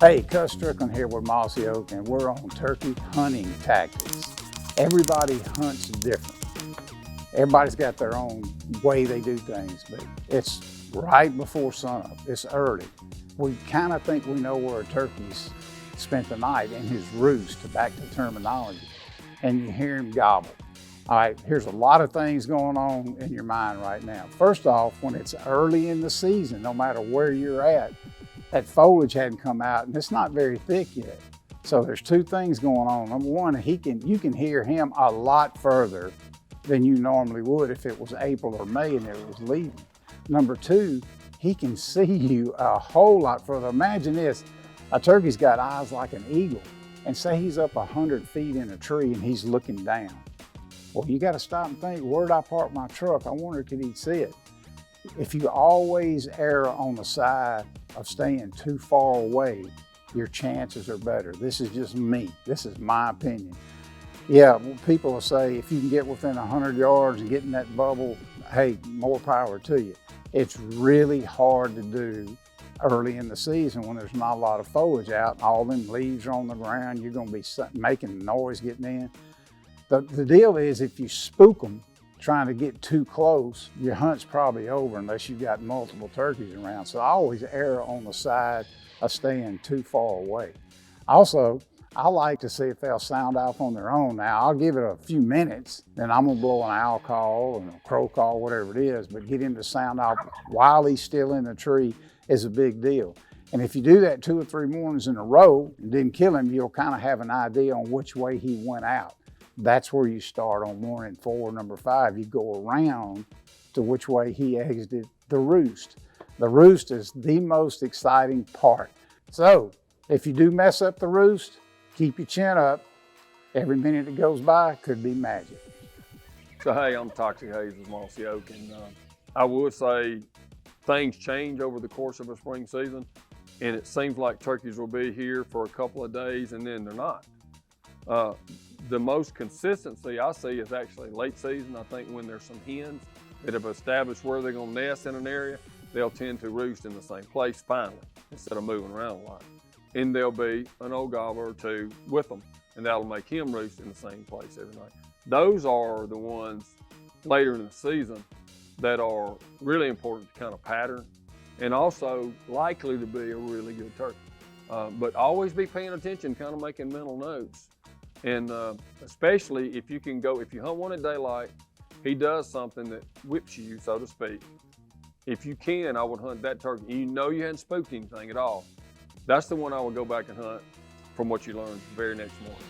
Hey, Cuz Strickland here with Mossy Oak, and we're on turkey hunting tactics. Everybody hunts different. Everybody's got their own way they do things, but it's right before sunup. It's early. We kind of think we know where a turkey's spent the night in his roost, back to terminology, and you hear him gobble. All right, here's a lot of things going on in your mind right now. First off, when it's early in the season, no matter where you're at, that foliage hadn't come out and it's not very thick yet. So there's two things going on. Number one, you can hear him a lot further than you normally would if it was April or May and it was leaving. Number two, he can see you a whole lot further. Imagine this, a turkey's got eyes like an eagle, and say he's up 100 feet in a tree and he's looking down. Well, you gotta stop and think, where'd I park my truck? I wonder, could he see it? If you always err on the side of staying too far away, your chances are better. This is just me. This is my opinion. Yeah, people will say if you can get within 100 yards and get in that bubble, hey, more power to you. It's really hard to do early in the season when there's not a lot of foliage out. All them leaves are on the ground. You're going to be making noise getting in. The deal is, if you spook them trying to get too close, your hunt's probably over unless you've got multiple turkeys around. So I always err on the side of staying too far away. Also, I like to see if they'll sound off on their own. Now, I'll give it a few minutes, then I'm gonna blow an owl call and a crow call, whatever it is, but get him to sound off while he's still in the tree is a big deal. And if you do that 2 or 3 mornings in a row and didn't kill him, you'll kind of have an idea on which way he went out. That's where you start on morning 4, number 5. You go around to which way he exited the roost. The roost is the most exciting part. So if you do mess up the roost, keep your chin up. Every minute that goes by could be magic. So hey, I'm Toxic Hayes with Mossy Oak, and I would say things change over the course of a spring season, and it seems like turkeys will be here for a couple of days and then they're not. The most consistency I see is actually late season. I think when there's some hens that have established where they're gonna nest in an area, they'll tend to roost in the same place finally, instead of moving around a lot. And there'll be an old gobbler or two with them, and that'll make him roost in the same place every night. Those are the ones later in the season that are really important to kind of pattern, and also likely to be a really good turkey. But always be paying attention, kind of making mental notes. And especially if you hunt one at daylight, he does something that whips you, so to speak. If you can, I would hunt that turkey. You know you hadn't spooked anything at all. That's the one I would go back and hunt from what you learned the very next morning.